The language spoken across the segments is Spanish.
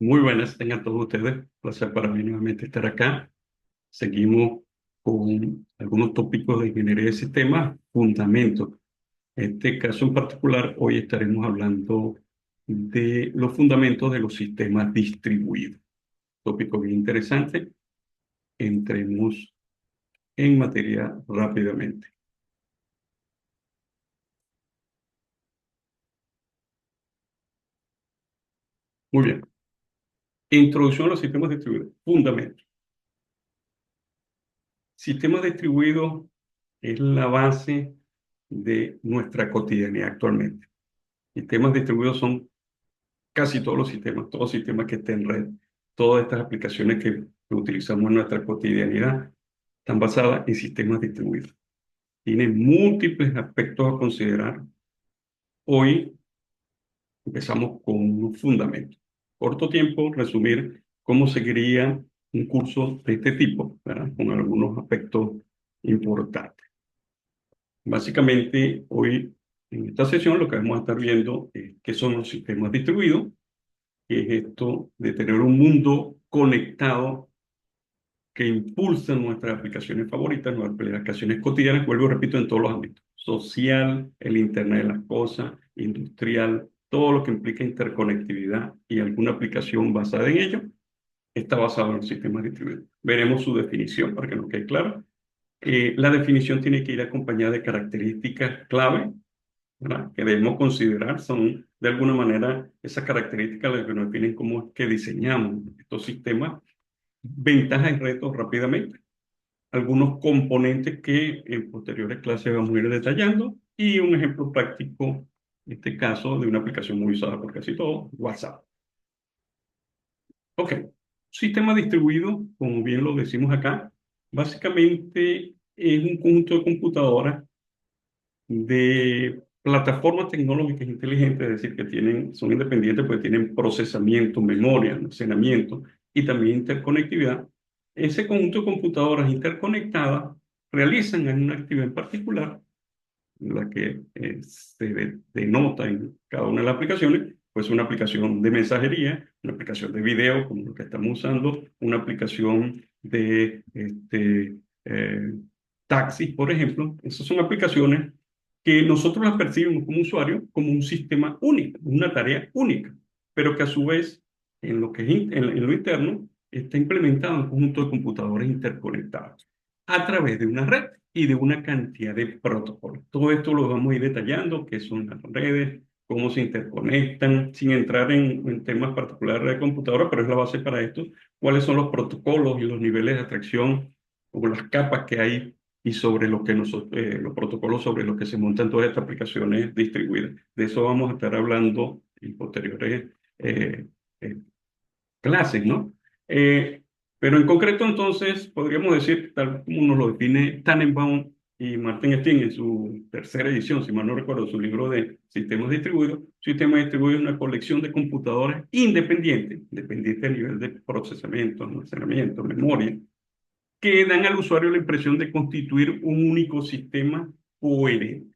Muy buenas, tengan todos ustedes. Placer para mí nuevamente estar acá. Seguimos con algunos tópicos de ingeniería de sistemas, fundamentos. En este caso en particular, hoy estaremos hablando de los fundamentos de los sistemas distribuidos. Tópico bien interesante. Entremos en materia rápidamente. Muy bien. Introducción a los sistemas distribuidos. Fundamentos. Sistemas distribuidos es la base de nuestra cotidianidad actualmente. Sistemas distribuidos son casi todos los sistemas, todos los sistemas que estén en red, todas estas aplicaciones que utilizamos en nuestra cotidianidad están basadas en sistemas distribuidos. Tienen múltiples aspectos a considerar. Hoy empezamos con unos fundamentos. Corto tiempo, resumir cómo seguiría un curso de este tipo, ¿verdad? Con algunos aspectos importantes. Básicamente, hoy en esta sesión lo que vamos a estar viendo es qué son los sistemas distribuidos, que es esto de tener un mundo conectado que impulsa nuestras aplicaciones favoritas, nuestras aplicaciones cotidianas, vuelvo y repito, en todos los ámbitos: social, el Internet de las cosas, industrial, todo lo que implica interconectividad y alguna aplicación basada en ello, está basado en los sistemas distribuidos. Veremos su definición para que nos quede claro. La definición tiene que ir acompañada de características clave, ¿verdad?, que debemos considerar. Son de alguna manera esas características las que nos definen cómo es que diseñamos estos sistemas. Ventajas y retos rápidamente. Algunos componentes que en posteriores clases vamos a ir detallando y un ejemplo práctico, en este caso, de una aplicación muy usada por casi todos: WhatsApp. Ok, sistema distribuido, como bien lo decimos acá, básicamente es un conjunto de computadoras de plataformas tecnológicas inteligentes, es decir, que son independientes, porque tienen procesamiento, memoria, almacenamiento y también interconectividad. Ese conjunto de computadoras interconectadas realizan una actividad en particular, la que denota en cada una de las aplicaciones. Pues una aplicación de mensajería, una aplicación de video, como lo que estamos usando, una aplicación de eh, taxis, por ejemplo. Esas son aplicaciones que nosotros las percibimos como usuarios como un sistema único, una tarea única, pero que a su vez, en lo que es en lo interno, está implementado en un conjunto de computadores interconectados a través de una red y de una cantidad de protocolos. Todo esto lo vamos a ir detallando: qué son las redes, cómo se interconectan, sin entrar en temas particulares de computadora, pero es la base para esto: cuáles son los protocolos y los niveles de abstracción o las capas que hay, y sobre lo que los protocolos sobre los que se montan todas estas aplicaciones distribuidas. De eso vamos a estar hablando en posteriores eh, eh, clases, ¿no? Eh, pero en concreto, entonces, podríamos decir, tal como nos lo define Tannenbaum y Martin Steen en su tercera edición, si mal no recuerdo, su libro de sistemas distribuidos: sistema distribuido es una colección de computadoras independientes, dependientes a nivel de procesamiento, almacenamiento, memoria, que dan al usuario la impresión de constituir un único sistema coherente.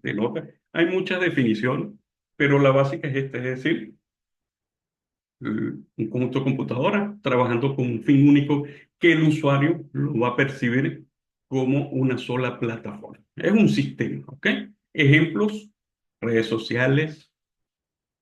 Denota. Hay muchas definiciones, pero la básica es esta, es decir, un conjunto de computadoras trabajando con un fin único que el usuario lo va a percibir como una sola plataforma. Es un sistema, ¿ok? Ejemplos: redes sociales,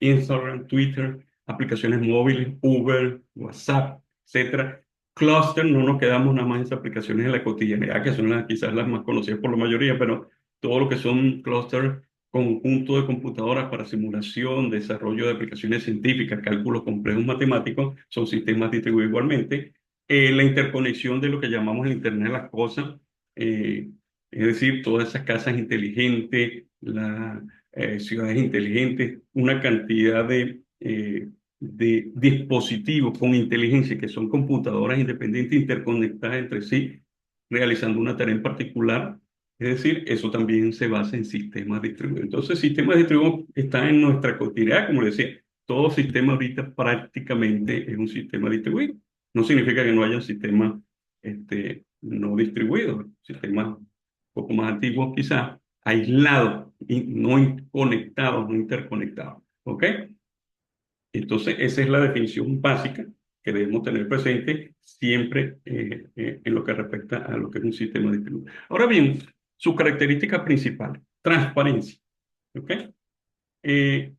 Instagram, Twitter, aplicaciones móviles, Uber, WhatsApp, etcétera. Cluster, no nos quedamos nada más en esas aplicaciones de la cotidianidad, que son quizás las más conocidas por la mayoría, pero todo lo que son cluster, conjunto de computadoras para simulación, desarrollo de aplicaciones científicas, cálculos complejos matemáticos, son sistemas distribuidos igualmente. La interconexión de lo que llamamos el Internet de las cosas, es decir, todas esas casas inteligentes, ciudades inteligentes, una cantidad de dispositivos con inteligencia que son computadoras independientes interconectadas entre sí, realizando una tarea en particular. Es decir, eso también se basa en sistemas distribuidos. Entonces, sistemas distribuidos están en nuestra cotidianidad, como le decía. Todo sistema ahorita prácticamente es un sistema distribuido. No significa que no haya sistemas no distribuidos, sistemas un poco más antiguos quizás, aislados y no conectados, no interconectados. ¿Ok? Entonces, esa es la definición básica que debemos tener presente siempre en lo que respecta a lo que es un sistema distribuido. Ahora bien, sus características principales, transparencia. ¿Ok? Eh,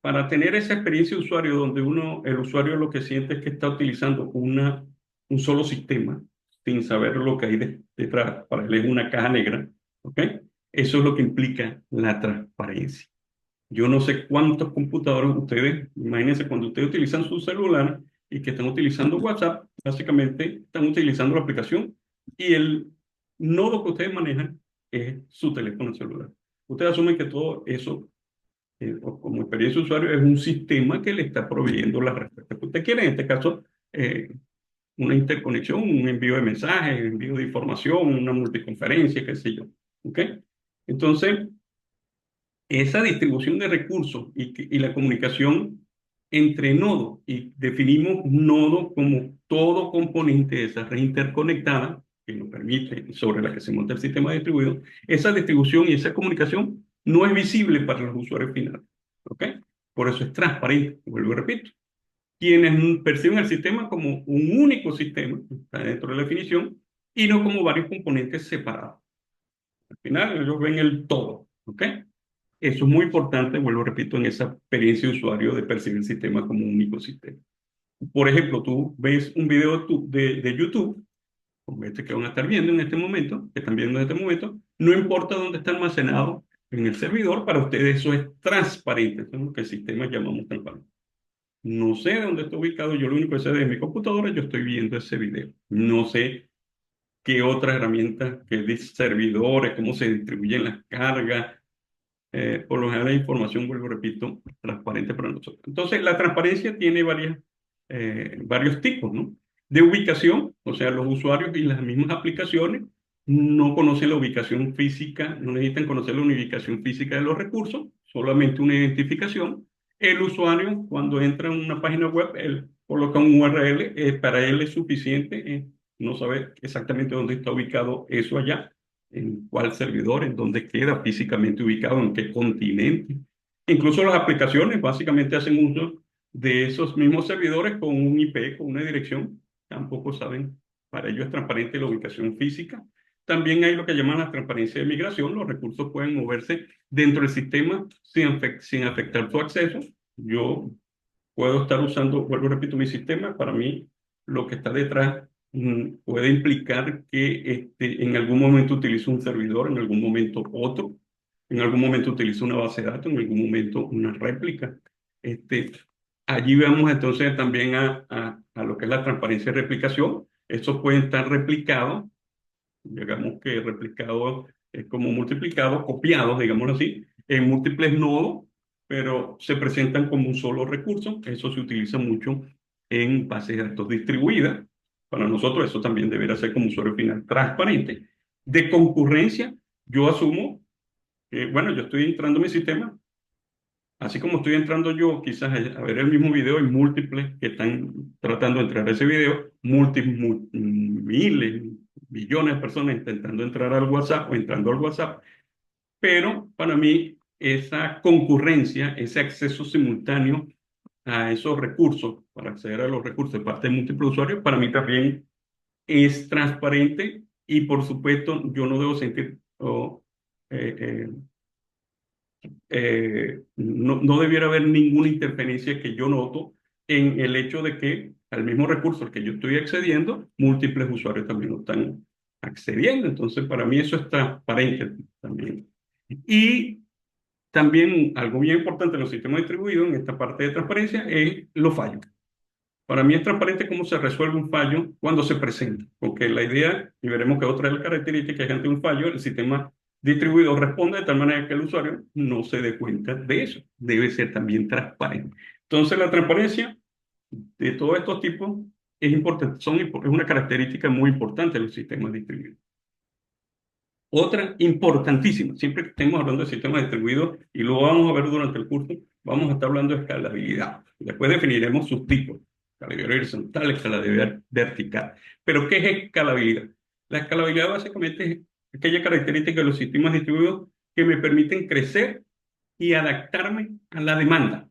para tener esa experiencia de usuario donde el usuario lo que siente es que está utilizando un solo sistema sin saber lo que hay detrás, para él es una caja negra, ¿ok? Eso es lo que implica la transparencia. Yo no sé cuántos computadores ustedes, imagínense cuando ustedes utilizan su celular y que están utilizando WhatsApp, básicamente están utilizando la aplicación y el nodo que ustedes manejan es su teléfono celular. Ustedes asumen que todo eso como experiencia de usuario, es un sistema que le está proveyendo la respuesta que usted quiere. En este caso, eh, una interconexión, un envío de mensajes, envío de información, una multiconferencia, qué sé yo. ¿Ok? Entonces, esa distribución de recursos y la comunicación entre nodos, y definimos nodo como todo componente de esa red interconectada que nos permite, sobre la que se monta el sistema distribuido, esa distribución y esa comunicación no es visible para los usuarios finales. ¿Ok? Por eso es transparente, vuelvo y repito. Quienes perciben el sistema como un único sistema, está dentro de la definición, y no como varios componentes separados. Al final ellos ven el todo. ¿Ok? Eso es muy importante, vuelvo, repito, en esa experiencia de usuario de percibir el sistema como un único sistema. Por ejemplo, tú ves un video de YouTube, como este que van a estar viendo en este momento, que están viendo en este momento, no importa dónde está almacenado en el servidor, para ustedes eso es transparente, eso es lo que el sistema llamamos transparente. No sé de dónde está ubicado, yo lo único que sé de mi computadora, yo estoy viendo ese video. No sé qué otras herramientas, qué servidores, cómo se distribuyen las cargas, por lo general la información, vuelvo, repito, transparente para nosotros. Entonces, la transparencia tiene varios tipos, ¿no? De ubicación, o sea, los usuarios y las mismas aplicaciones no conocen la ubicación física, no necesitan conocer la ubicación física de los recursos, solamente una identificación. El usuario, cuando entra en una página web, él coloca un URL, para él es suficiente no saber exactamente dónde está ubicado eso allá, en cuál servidor, en dónde queda físicamente ubicado, en qué continente. Incluso las aplicaciones básicamente hacen uso de esos mismos servidores con un IP, con una dirección. Tampoco saben, para ellos es transparente la ubicación física. También hay lo que llaman la transparencia de migración. Los recursos pueden moverse dentro del sistema sin afectar su acceso. Yo puedo estar usando, vuelvo y repito, mi sistema. Para mí, lo que está detrás puede implicar que en algún momento utilizo un servidor, en algún momento otro, en algún momento utilizo una base de datos, en algún momento una réplica. Este, allí vamos entonces también a lo que es la transparencia de replicación. Estos pueden estar replicados, digamos que replicado es como multiplicado, copiados, digámoslo así, en múltiples nodos, pero se presentan como un solo recurso. Eso se utiliza mucho en bases de datos distribuidas. Para nosotros eso también deberá ser como usuario final transparente. De concurrencia, yo asumo que, bueno, yo estoy entrando en mi sistema, así como estoy entrando yo quizás a ver el mismo video, hay múltiples que están tratando de entrar a ese video, miles, millones de personas intentando entrar al WhatsApp o entrando al WhatsApp, pero para mí esa concurrencia, ese acceso simultáneo a esos recursos, para acceder a los recursos de parte de múltiples usuarios, para mí también es transparente y por supuesto yo no debo sentir eh, eh, no debiera haber ninguna interferencia que yo noto en el hecho de que al mismo recurso al que yo estoy accediendo, múltiples usuarios también lo están accediendo. Entonces, para mí eso es transparente también. Y también algo bien importante en los sistemas distribuidos, en esta parte de transparencia, es los fallos. Para mí es transparente cómo se resuelve un fallo cuando se presenta, porque la idea, y veremos que otra de las características es que ante un fallo, el sistema distribuido responde de tal manera que el usuario no se dé cuenta de eso. Debe ser también transparente. Entonces, la transparencia de todos estos tipos es importante, es una característica muy importante de los sistemas distribuidos. Otra importantísima, siempre que estemos hablando de sistemas distribuidos, y lo vamos a ver durante el curso, vamos a estar hablando de escalabilidad. Después definiremos sus tipos, escalabilidad horizontal, escalabilidad vertical. Pero, ¿qué es escalabilidad? La escalabilidad básicamente es aquella característica de los sistemas distribuidos que me permiten crecer y adaptarme a la demanda.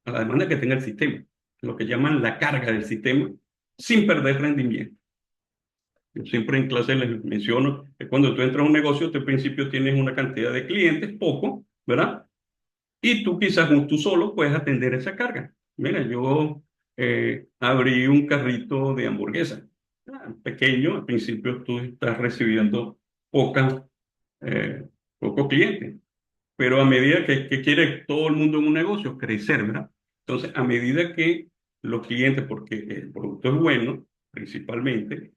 a la demanda que tenga el sistema, lo que llaman la carga del sistema, sin perder rendimiento. Yo siempre en clase les menciono que cuando tú entras a un negocio, tú al principio tienes una cantidad de clientes, poco, ¿verdad? Y tú quizás tú solo puedes atender esa carga. Mira, yo abrí un carrito de hamburguesa, pequeño, al principio tú estás recibiendo pocas, eh, pocos clientes, pero a medida que quiere todo el mundo en un negocio crecer, ¿verdad? Entonces, a medida que los clientes, porque el producto es bueno, principalmente,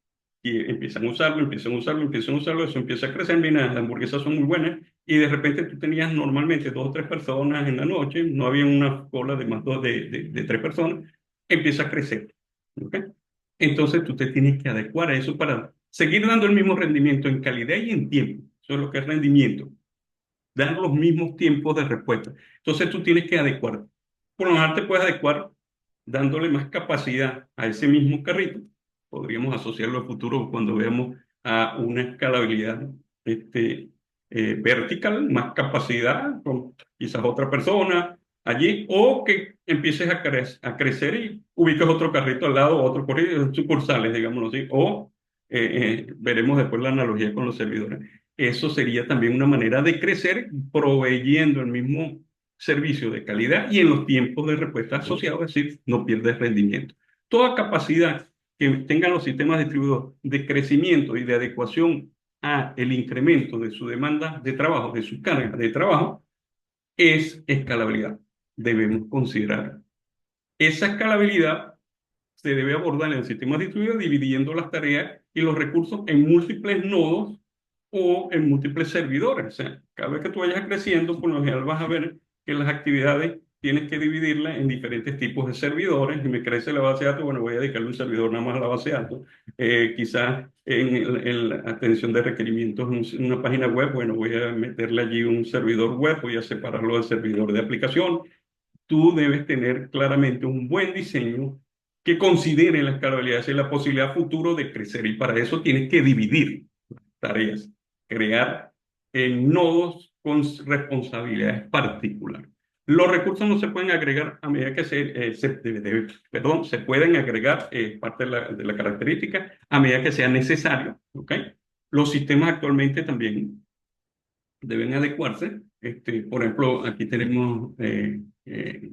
y empiezan a usarlo, empiezan a usarlo, empiezan a usarlo, eso empieza a crecer, mira, las hamburguesas son muy buenas, y de repente tú tenías normalmente dos o tres personas en la noche, no había una cola de más de tres personas, empieza a crecer, ¿ok? Entonces tú te tienes que adecuar a eso para seguir dando el mismo rendimiento en calidad y en tiempo. Eso es lo que es rendimiento, dan los mismos tiempos de respuesta. Entonces tú tienes que adecuar. Por lo general te puedes adecuar dándole más capacidad a ese mismo carrito. Podríamos asociarlo al futuro cuando veamos a una escalabilidad este, vertical, más capacidad con quizás otra persona allí, o que empieces a crecer y ubiques otro carrito al lado, otro corrido, sucursales, digámoslo así, o veremos después la analogía con los servidores. Eso sería también una manera de crecer proveyendo el mismo servicio de calidad y en los tiempos de respuesta asociados, es decir, no pierdes rendimiento. Toda capacidad que tengan los sistemas distribuidos de crecimiento y de adecuación a el incremento de su demanda de trabajo, de su carga de trabajo, es escalabilidad. Debemos considerar. Esa escalabilidad se debe abordar en el sistema distribuido dividiendo las tareas y los recursos en múltiples nodos o en múltiples servidores. O sea, cada vez que tú vayas creciendo, por lo general vas a ver que las actividades tienes que dividirlas en diferentes tipos de servidores. Si me crece la base de datos, bueno, voy a dedicarle un servidor nada más a la base de datos. Quizás en la atención de requerimientos en una página web, bueno, voy a meterle allí un servidor web, voy a separarlo del servidor de aplicación. Tú debes tener claramente un buen diseño que considere la escalabilidad y la posibilidad futuro de crecer. Y para eso tienes que dividir tareas, crear nodos con responsabilidades particulares. Los recursos no se pueden agregar a medida que perdón, se pueden agregar parte de la característica a medida que sea necesario, ¿ok? Los sistemas actualmente también deben adecuarse. Por ejemplo, aquí tenemos el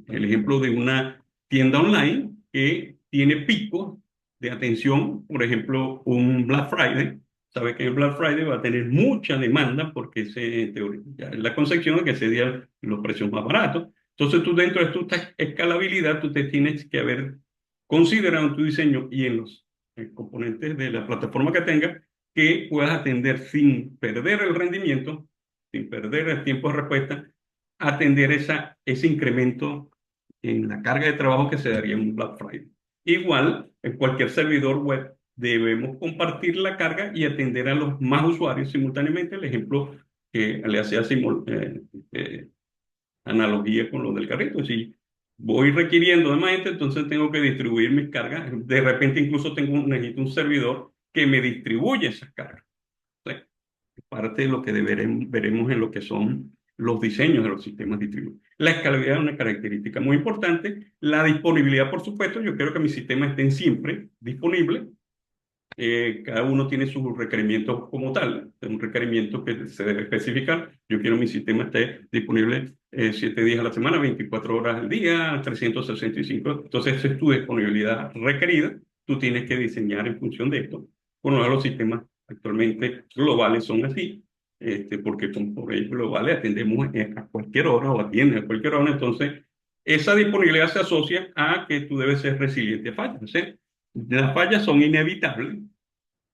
ejemplo de una tienda online que tiene picos de atención, por ejemplo, un Black Friday. Sabe que el Black Friday va a tener mucha demanda porque ya es la concepción de que ese día los precios más baratos. Entonces tú dentro de tu escalabilidad, tú te tienes que haber considerado en tu diseño y en los componentes de la plataforma que tengas que puedas atender sin perder el rendimiento, sin perder el tiempo de respuesta, atender ese incremento en la carga de trabajo que se daría en un Black Friday. Igual, en cualquier servidor web debemos compartir la carga y atender a los más usuarios simultáneamente. El ejemplo que le hacía analogía con lo del carrito. Si voy requiriendo de más gente, entonces tengo que distribuir mis cargas. De repente incluso necesito un servidor que me distribuya esas cargas. Parte de lo que veremos en lo que son los diseños de los sistemas distribuidos. La escalabilidad es una característica muy importante. La disponibilidad, por supuesto, yo quiero que mis sistemas estén siempre disponibles. Cada uno tiene sus requerimientos como tal, un requerimiento que se debe especificar. Yo quiero que mi sistema esté disponible 7 días a la semana, 24 horas al día, 365. Entonces, esa es tu disponibilidad requerida. Tú tienes que diseñar en función de esto. Bueno, los sistemas actualmente globales son así, porque por ellos globales atendemos a cualquier hora o atienden a cualquier hora. Entonces, esa disponibilidad se asocia a que tú debes ser resiliente a fallas. O sea, las fallas son inevitables.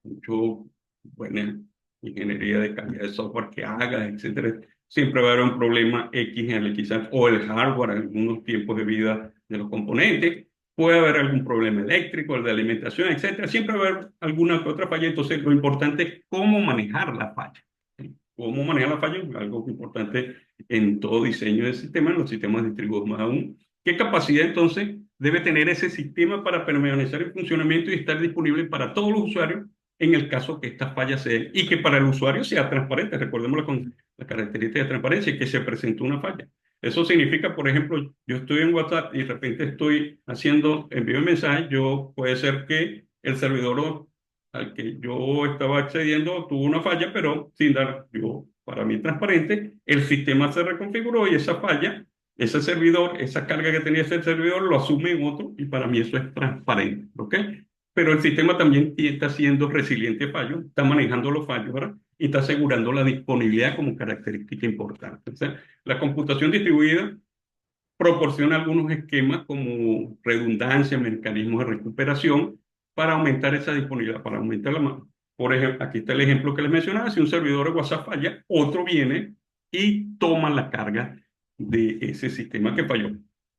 Mucho buena ingeniería de calidad de software que hagas, etcétera. Siempre va a haber un problema X en el quizás, o el hardware, algunos tiempos de vida de los componentes. Puede haber algún problema eléctrico, el de alimentación, etcétera. Siempre va a haber alguna que otra falla. Entonces, lo importante es cómo manejar la falla. ¿Sí? Cómo manejar la falla es algo importante en todo diseño de sistema, en los sistemas distribuidos más aún. ¿Qué capacidad entonces debe tener ese sistema para permanecer en funcionamiento y estar disponible para todos los usuarios en el caso que esta falla sea y que para el usuario sea transparente? Recordémoslo con la característica de transparencia, que se presentó una falla. Eso significa, por ejemplo, yo estoy en WhatsApp y de repente estoy haciendo envío de mensajes, puede ser que el servidor al que yo estaba accediendo tuvo una falla, pero sin dar, para mí transparente, el sistema se reconfiguró y esa falla, ese servidor, esa carga que tenía ese servidor lo asume en otro y para mí eso es transparente, ¿ok? Pero el sistema también está siendo resiliente a fallos, está manejando los fallos, ¿verdad? Y está asegurando la disponibilidad como característica importante. O sea, la computación distribuida proporciona algunos esquemas como redundancia, mecanismos de recuperación para aumentar esa disponibilidad, para aumentar la mano. Por ejemplo, aquí está el ejemplo que les mencionaba, si un servidor de WhatsApp falla, otro viene y toma la carga de ese sistema que falló,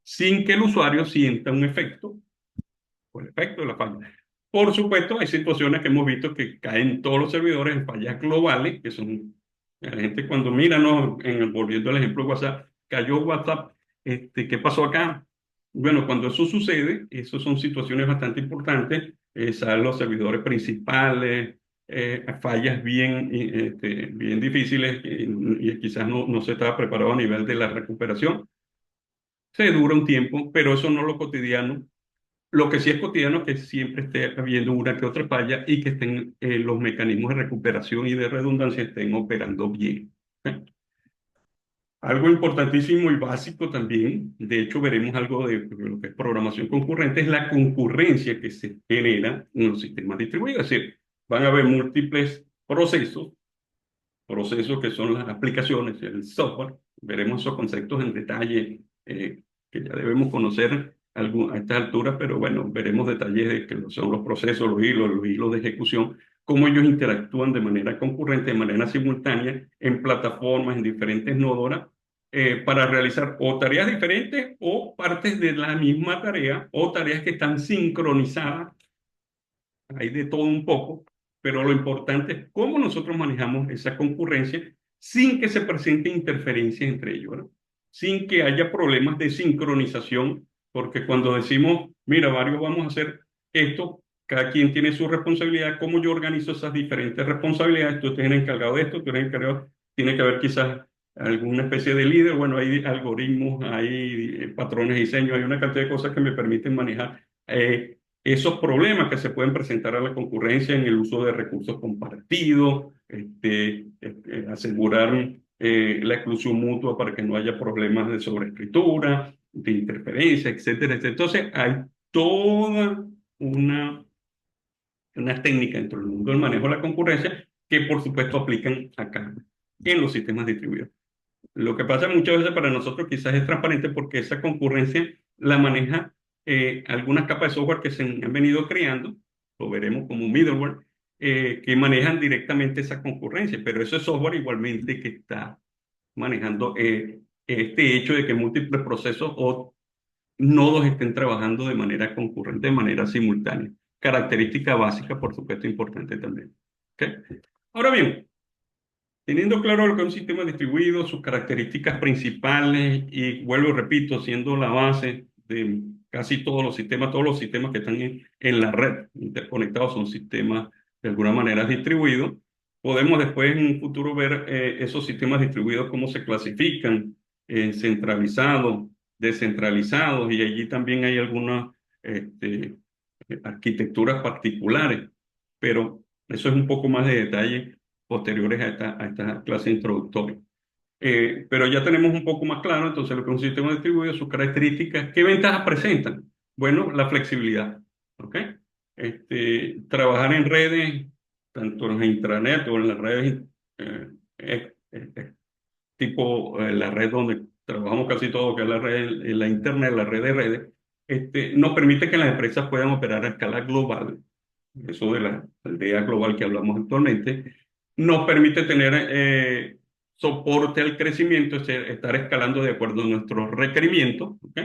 sin que el usuario sienta un efecto por el efecto de la falla. Por supuesto, hay situaciones que hemos visto que caen todos los servidores en fallas globales, que son, la gente cuando mira, ¿no? Volviendo al ejemplo de WhatsApp, cayó WhatsApp, ¿qué pasó acá? Bueno, cuando eso sucede, eso son situaciones bastante importantes, salen los servidores principales, fallas bien, bien difíciles y quizás no se estaba preparado a nivel de la recuperación. Se dura un tiempo, pero eso no es lo cotidiano. Lo que sí es cotidiano es que siempre esté habiendo una que otra falla y que estén los mecanismos de recuperación y de redundancia estén operando bien. ¿Eh? Algo importantísimo y básico también, de hecho veremos algo de lo que es programación concurrente, es la concurrencia que se genera en los sistemas distribuidos. Es decir, van a haber múltiples procesos que son las aplicaciones, el software. Veremos esos conceptos en detalle que ya debemos conocer a estas alturas, pero bueno, veremos detalles de que son los procesos, los hilos de ejecución, cómo ellos interactúan de manera concurrente, de manera simultánea, en plataformas, en diferentes nodos, para realizar o tareas diferentes o partes de la misma tarea o tareas que están sincronizadas. Hay de todo un poco, pero lo importante es cómo nosotros manejamos esa concurrencia sin que se presente interferencia entre ellos, ¿no? Sin que haya problemas de sincronización, porque cuando decimos, mira, varios vamos a hacer esto, cada quien tiene su responsabilidad, cómo yo organizo esas diferentes responsabilidades, tú eres el encargado de esto, tú eres el encargado, tiene que haber quizás alguna especie de líder, bueno, hay algoritmos, hay patrones de diseño, hay una cantidad de cosas que me permiten manejar esos problemas que se pueden presentar a la concurrencia en el uso de recursos compartidos, asegurar la exclusión mutua para que no haya problemas de sobreescritura, de interferencia, etcétera, etcétera. Entonces, hay toda una, una técnica dentro del mundo del manejo de la concurrencia que, por supuesto, aplican acá en los sistemas distribuidos. Lo que pasa muchas veces para nosotros quizás es transparente porque esa concurrencia la maneja algunas capas de software que se han venido creando, lo veremos como middleware, que manejan directamente esa concurrencia, pero ese software igualmente que está manejando este hecho de que múltiples procesos o nodos estén trabajando de manera concurrente, de manera simultánea. Característica básica, por supuesto, importante también. ¿Ok? Ahora bien, teniendo claro lo que es un sistema distribuido, sus características principales, y vuelvo y repito, siendo la base de casi todos los sistemas que están en la red interconectados son sistemas de alguna manera distribuidos, podemos después en un futuro ver esos sistemas distribuidos cómo se clasifican, centralizados, descentralizados, y allí también hay algunas este, arquitecturas particulares, pero eso es un poco más de detalle posteriores a esta clase introductoria. Pero ya tenemos un poco más claro entonces lo que es un sistema distribuido, sus características, qué ventajas presentan. Bueno, la flexibilidad, ¿ok? Trabajar en redes, tanto en la intranet o en las redes tipo la red donde trabajamos casi todo, que es la red, la internet, la red de redes, nos permite que las empresas puedan operar a escala global, eso de la aldea global que hablamos actualmente, nos permite tener soporte al crecimiento, es decir, estar escalando de acuerdo a nuestros requerimientos, ¿ok?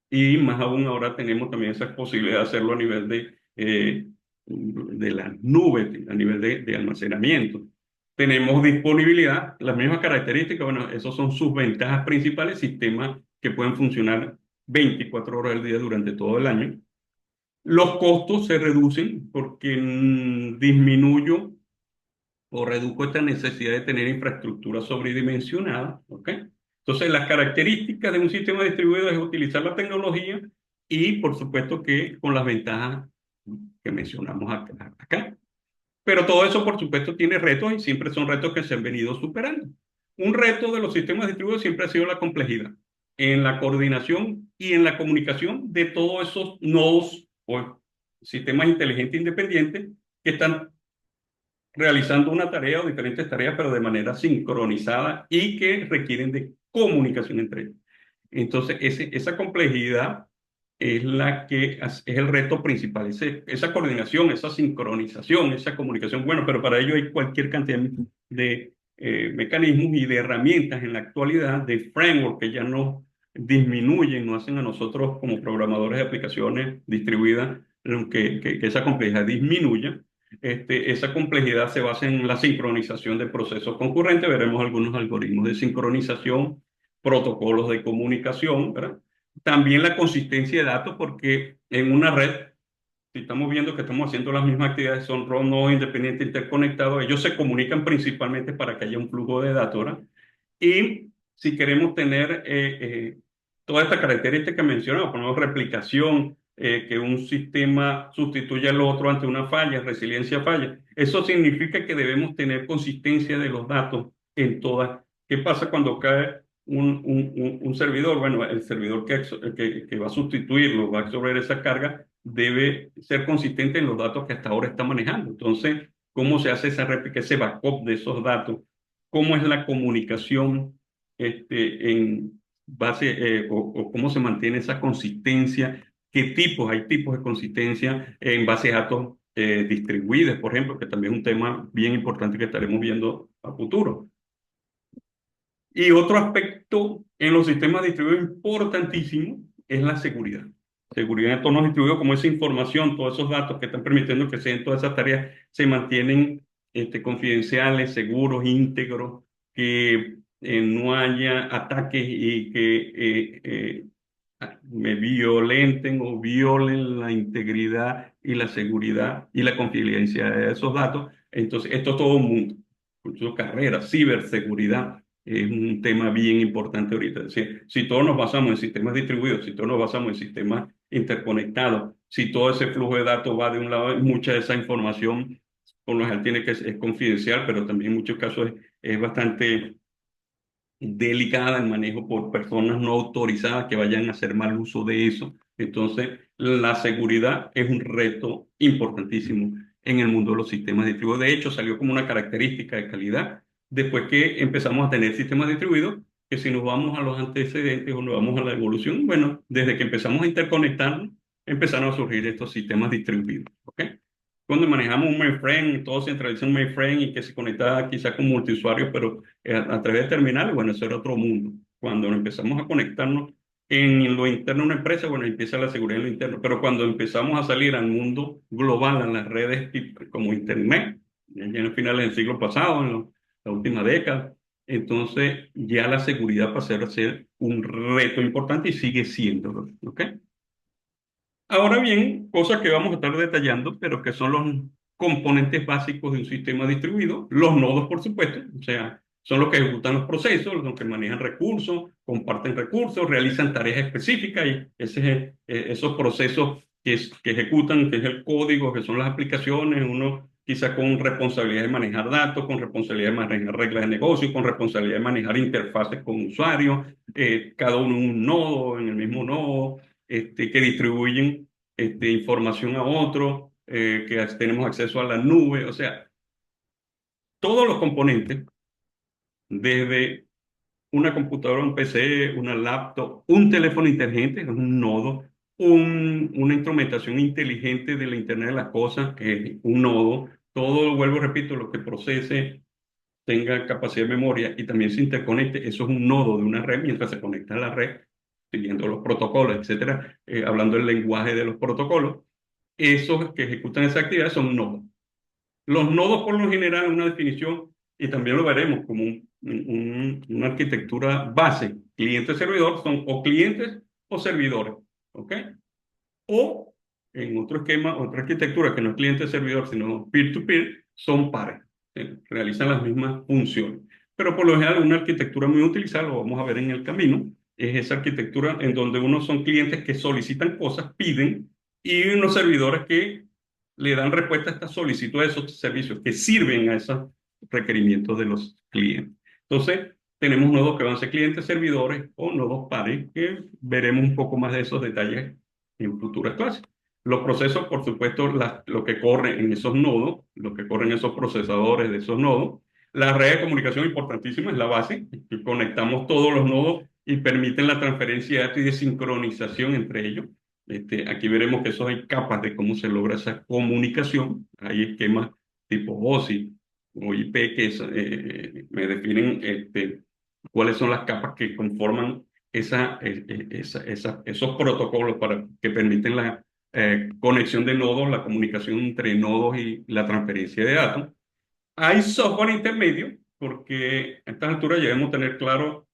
Y más aún ahora tenemos también esa posibilidad de hacerlo a nivel de la nube, a nivel de almacenamiento. Tenemos disponibilidad, las mismas características, bueno, esas son sus ventajas principales, sistemas que pueden funcionar 24 horas al día durante todo el año. Los costos se reducen porque disminuyo o reduzco esta necesidad de tener infraestructura sobredimensionada, ¿ok? Entonces, las características de un sistema distribuido es utilizar la tecnología y, por supuesto, que con las ventajas que mencionamos acá. Pero todo eso, por supuesto, tiene retos y siempre son retos que se han venido superando. Un reto de los sistemas distribuidos siempre ha sido la complejidad en la coordinación y en la comunicación de todos esos nodos o sistemas inteligentes independientes que están realizando una tarea o diferentes tareas, pero de manera sincronizada y que requieren de comunicación entre ellos. Entonces, esa complejidad es la que es el reto principal, esa coordinación, esa sincronización, esa comunicación. Bueno, pero para ello hay cualquier cantidad de mecanismos y de herramientas en la actualidad, de framework que ya no disminuyen, no hacen a nosotros como programadores de aplicaciones distribuidas que esa complejidad disminuya. Esa complejidad se basa en la sincronización de procesos concurrentes. Veremos algunos algoritmos de sincronización, protocolos de comunicación, ¿verdad? También la consistencia de datos, porque en una red, si estamos viendo que estamos haciendo las mismas actividades, son nodos independientes interconectados, ellos se comunican principalmente para que haya un flujo de datos, ¿verdad? Y si queremos tener toda esta característica que mencionaba, por ejemplo, replicación, que un sistema sustituya al otro ante una falla, resiliencia a falla, eso significa que debemos tener consistencia de los datos en todas. ¿Qué pasa cuando cae un servidor? Bueno, el servidor que va a sustituirlo, va a absorber esa carga, debe ser consistente en los datos que hasta ahora está manejando. Entonces, ¿cómo se hace esa réplica, ese backup de esos datos? ¿Cómo es la comunicación en base o cómo se mantiene esa consistencia? ¿Qué tipos? Hay tipos de consistencia en base a datos distribuidos, por ejemplo, que también es un tema bien importante que estaremos viendo a futuro. Y otro aspecto en los sistemas distribuidos importantísimo es la seguridad. Seguridad en entornos distribuidos, como esa información, todos esos datos que están permitiendo que se den todas esas tareas, se mantienen confidenciales, seguros, íntegros, que no haya ataques y que me violenten o violen la integridad y la seguridad y la confidencialidad de esos datos. Entonces, esto es todo un mundo. Incluso carrera, ciberseguridad es un tema bien importante ahorita. Es decir, si todos nos basamos en sistemas distribuidos, si todos nos basamos en sistemas interconectados, si todo ese flujo de datos va de un lado, mucha de esa información por lo general tiene que es confidencial, pero también en muchos casos es bastante delicada el manejo por personas no autorizadas que vayan a hacer mal uso de eso. Entonces, la seguridad es un reto importantísimo en el mundo de los sistemas distribuidos. De hecho, salió como una característica de calidad después que empezamos a tener sistemas distribuidos, que si nos vamos a los antecedentes o nos vamos a la evolución, bueno, desde que empezamos a interconectarnos, empezaron a surgir estos sistemas distribuidos. ¿Ok? Cuando manejamos un mainframe, todo centralizado en un mainframe y que se conectaba quizá con multiusuarios, pero a través de terminales, bueno, eso era otro mundo. Cuando empezamos a conectarnos en lo interno de una empresa, bueno, empieza la seguridad en lo interno. Pero cuando empezamos a salir al mundo global, a las redes como Internet, ya en el final del siglo pasado, la última década, entonces ya la seguridad pasó a ser un reto importante y sigue siendo, ¿ok? Ahora bien, cosas que vamos a estar detallando, pero que son los componentes básicos de un sistema distribuido, los nodos, por supuesto, o sea, son los que ejecutan los procesos, los que manejan recursos, comparten recursos, realizan tareas específicas y esos procesos que ejecutan, que es el código, que son las aplicaciones, uno quizá con responsabilidad de manejar datos, con responsabilidad de manejar reglas de negocio, con responsabilidad de manejar interfaces con usuarios, cada uno en un nodo, en el mismo nodo que distribuyen información a otros, que tenemos acceso a la nube, o sea, todos los componentes, desde una computadora, un PC, una laptop, un teléfono inteligente, que es un nodo, una instrumentación inteligente de la Internet de las Cosas, que es un nodo, todo, vuelvo, repito, lo que procese, tenga capacidad de memoria y también se interconecte, eso es un nodo de una red mientras se conecta a la red, siguiendo los protocolos, etcétera, hablando del lenguaje de los protocolos, esos que ejecutan esa actividad son nodos. Los nodos, por lo general, una definición, y también lo veremos como una arquitectura base, cliente-servidor, son o clientes o servidores, ¿ok? O en otro esquema, otra arquitectura que no es cliente-servidor, sino peer-to-peer, son pares, realizan las mismas funciones. pero por lo general una arquitectura muy utilizada, lo vamos a ver en el camino, es esa arquitectura en donde unos son clientes que solicitan cosas, piden, y unos servidores que le dan respuesta a estas solicitudes de esos servicios que sirven a esos requerimientos de los clientes. Entonces, tenemos nodos que van a ser clientes servidores o nodos pares, que veremos un poco más de esos detalles en futuras clases. Los procesos, por supuesto, lo que corre en esos nodos, lo que corren esos procesadores de esos nodos. La red de comunicación importantísima es la base, que conectamos todos los nodos y permiten la transferencia de datos y de sincronización entre ellos. Aquí veremos que eso hay capas de cómo se logra esa comunicación. Hay esquemas tipo OSI o IP que me definen cuáles son las capas que conforman esos protocolos que permiten la conexión de nodos, la comunicación entre nodos y la transferencia de datos. Hay software intermedio, porque a estas alturas ya debemos tener claro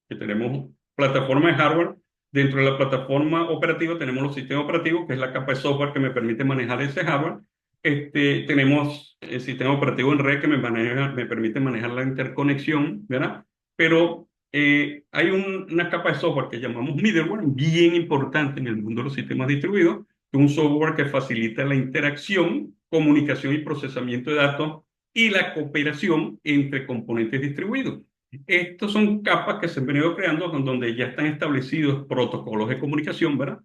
que tenemos plataforma de hardware. Dentro de la plataforma operativa tenemos los sistemas operativos, que es la capa de software que me permite manejar ese hardware. Tenemos el sistema operativo en red que me permite manejar la interconexión, ¿verdad? Pero hay una capa de software que llamamos middleware, bien importante en el mundo de los sistemas distribuidos, que es un software que facilita la interacción, comunicación y procesamiento de datos y la cooperación entre componentes distribuidos. Estos son capas que se han venido creando con donde ya están establecidos protocolos de comunicación, ¿verdad?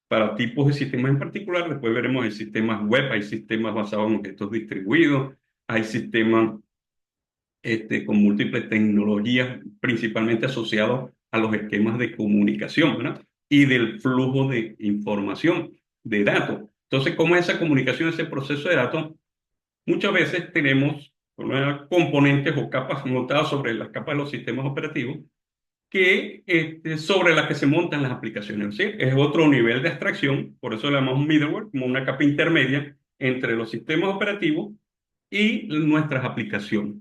Para tipos de sistemas en particular. Después veremos en sistemas web, hay sistemas basados en objetos distribuidos, hay sistemas con múltiples tecnologías, principalmente asociados a los esquemas de comunicación, ¿verdad? Y del flujo de información, de datos. Entonces, ¿cómo es esa comunicación, ese proceso de datos? Muchas veces tenemos componentes o capas montadas sobre las capas de los sistemas operativos sobre las que se montan las aplicaciones. ¿Sí? Es otro nivel de abstracción, por eso le llamamos middleware, como una capa intermedia entre los sistemas operativos y nuestras aplicaciones.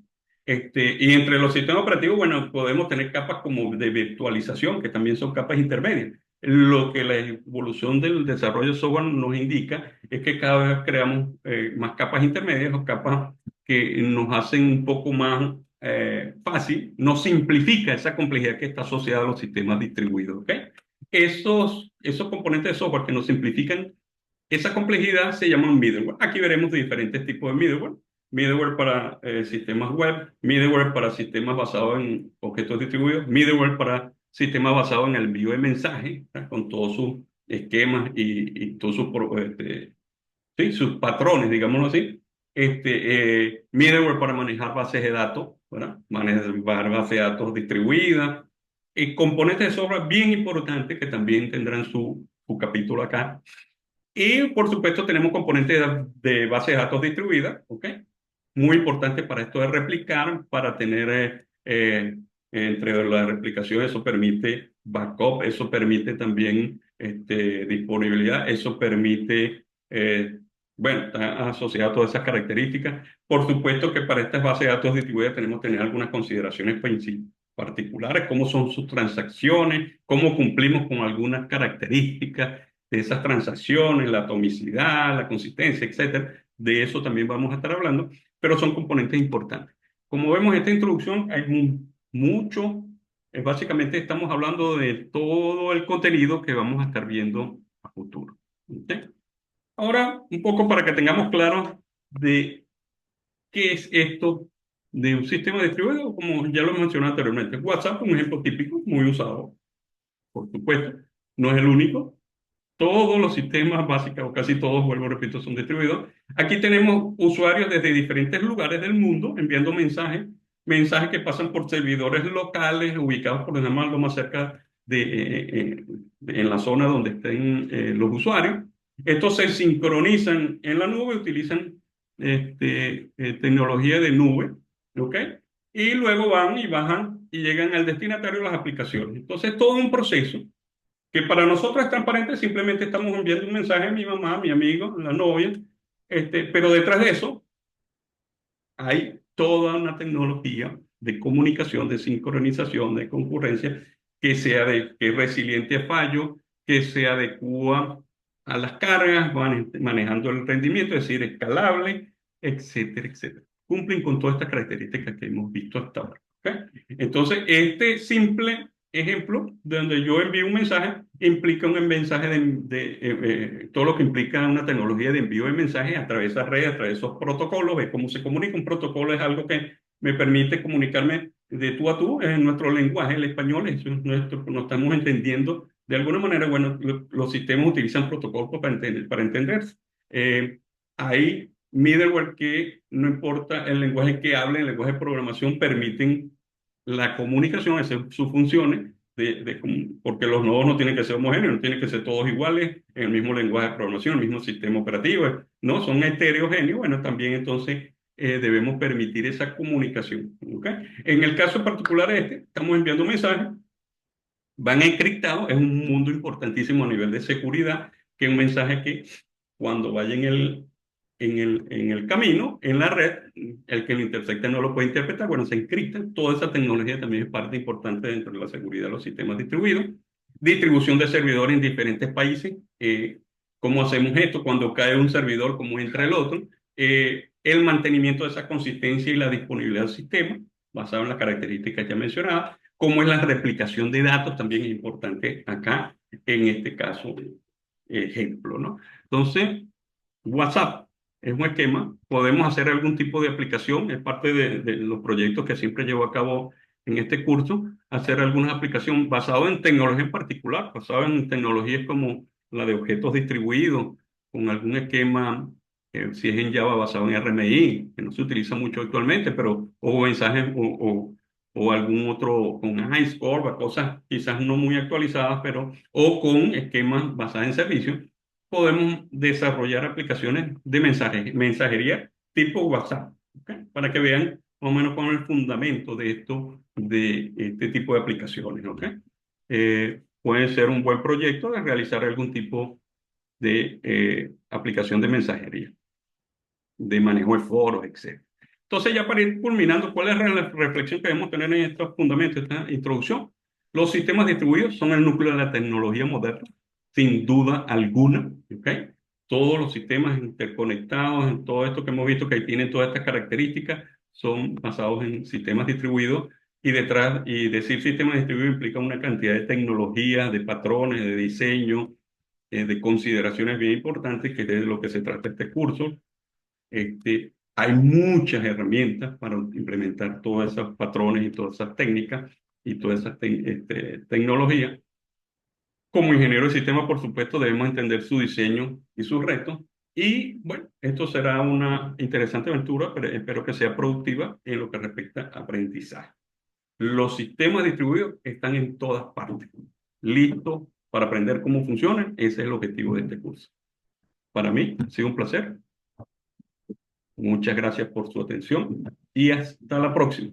Y entre los sistemas operativos, bueno, podemos tener capas como de virtualización, que también son capas intermedias. Lo que la evolución del desarrollo de software nos indica es que cada vez creamos más capas intermedias o capas que nos hacen un poco más fácil, nos simplifica esa complejidad que está asociada a los sistemas distribuidos. ¿Ok? Esos componentes de software que nos simplifican esa complejidad se llaman middleware. Aquí veremos de diferentes tipos de middleware. Middleware para sistemas web, middleware para sistemas basados en objetos distribuidos, middleware para sistemas basados en el envío de mensajes, ¿verdad? Con todos sus esquemas y todos sí, sus patrones, digámoslo así. Middleware para manejar bases de datos, ¿verdad? Manejar bases de datos distribuidas. Componentes de software bien importantes que también tendrán su capítulo acá. Y por supuesto tenemos componentes de base de datos distribuida, ¿ok? Muy importante para esto de replicar, para tener entre la replicación, eso permite backup, eso permite también disponibilidad, eso permite, bueno, está asociado a todas esas características. Por supuesto que para estas bases de datos distribuidas tenemos que tener algunas consideraciones particulares, cómo son sus transacciones, cómo cumplimos con algunas características de esas transacciones, la atomicidad, la consistencia, etcétera. De eso también vamos a estar hablando, pero son componentes importantes. Como vemos en esta introducción, hay mucho, básicamente estamos hablando de todo el contenido que vamos a estar viendo a futuro. ¿Ok? Ahora, un poco para que tengamos claro de qué es esto de un sistema distribuido, como ya lo mencioné anteriormente. WhatsApp, un ejemplo típico, muy usado, por supuesto, no es el único. Todos los sistemas básicos, o casi todos, vuelvo, repito, son distribuidos. Aquí tenemos usuarios desde diferentes lugares del mundo enviando mensajes que pasan por servidores locales ubicados, por ejemplo, lo más cerca en la zona donde estén los usuarios. Estos se sincronizan en la nube, utilizan tecnología de nube, ¿ok? Y luego van y bajan y llegan al destinatario de las aplicaciones. Entonces, todo un proceso que para nosotros es transparente, simplemente estamos enviando un mensaje a mi mamá, a mi amigo, a la novia, pero detrás de eso hay toda una tecnología de comunicación, de sincronización, de concurrencia, que es resiliente a fallo, que se adecua a las cargas, manejando el rendimiento, es decir, escalable, etcétera, etcétera. cumplen con todas estas características que hemos visto hasta ahora. ¿Ok? Entonces, este simple ejemplo, de donde yo envío un mensaje, implica un mensaje todo lo que implica una tecnología de envío de mensajes a través de esa red, a través de esos protocolos, de cómo se comunica. Un protocolo es algo que me permite comunicarme de tú a tú en nuestro lenguaje, el español, eso es nuestro, nos estamos entendiendo. De alguna manera, bueno, los sistemas utilizan protocolos para entenderse. Eh, Hay middleware que no importa el lenguaje que hablen, el lenguaje de programación, permiten la comunicación, esas son sus funciones, porque los nodos no tienen que ser homogéneos, no tienen que ser todos iguales, en el mismo lenguaje de programación, el mismo sistema operativo, no, son heterogéneos, bueno, también entonces debemos permitir esa comunicación. ¿Ok? En el caso particular este, estamos enviando mensajes, van encriptados, es un mundo importantísimo a nivel de seguridad, que es un mensaje que cuando vaya en el camino, en la red, el que lo intersecte no lo puede interpretar, bueno, se encripta, toda esa tecnología también es parte importante dentro de la seguridad de los sistemas distribuidos, distribución de servidores en diferentes países, ¿cómo hacemos esto? Cuando cae un servidor, ¿cómo entra el otro? El mantenimiento de esa consistencia y la disponibilidad del sistema, basado en las características ya mencionadas, cómo es la replicación de datos, también es importante acá, en este caso, ejemplo, ¿no? Entonces, WhatsApp es un esquema, podemos hacer algún tipo de aplicación, es parte de los proyectos que siempre llevo a cabo en este curso, hacer alguna aplicación basada en tecnología en particular, basada en tecnologías como la de objetos distribuidos, con algún esquema, si es en Java basado en RMI, que no se utiliza mucho actualmente, pero o mensajes o algún otro con HiScore, cosas quizás no muy actualizadas, pero o con esquemas basados en servicios podemos desarrollar aplicaciones de mensajería tipo WhatsApp, ¿ok? Para que vean más o menos con el fundamento de esto, de este tipo de aplicaciones, ¿ok? Puede ser un buen proyecto de realizar algún tipo de aplicación de mensajería, de manejo de foros, etc. Entonces, ya para ir culminando, ¿cuál es la reflexión que debemos tener en estos fundamentos, esta introducción? Los sistemas distribuidos son el núcleo de la tecnología moderna, sin duda alguna, ¿ok? Todos los sistemas interconectados, en todo esto que hemos visto que tienen todas estas características, son basados en sistemas distribuidos y decir sistemas distribuidos implica una cantidad de tecnologías, de patrones, de diseño, de consideraciones bien importantes, que es de lo que se trata este curso. Hay muchas herramientas para implementar todos esos patrones y todas esas técnicas y todas esas tecnologías. Como ingeniero de sistema, por supuesto, debemos entender su diseño y sus retos. Y bueno, esto será una interesante aventura, pero espero que sea productiva en lo que respecta a aprendizaje. Los sistemas distribuidos están en todas partes, listos para aprender cómo funcionan. Ese es el objetivo de este curso. Para mí ha sido un placer. Muchas gracias por su atención y hasta la próxima.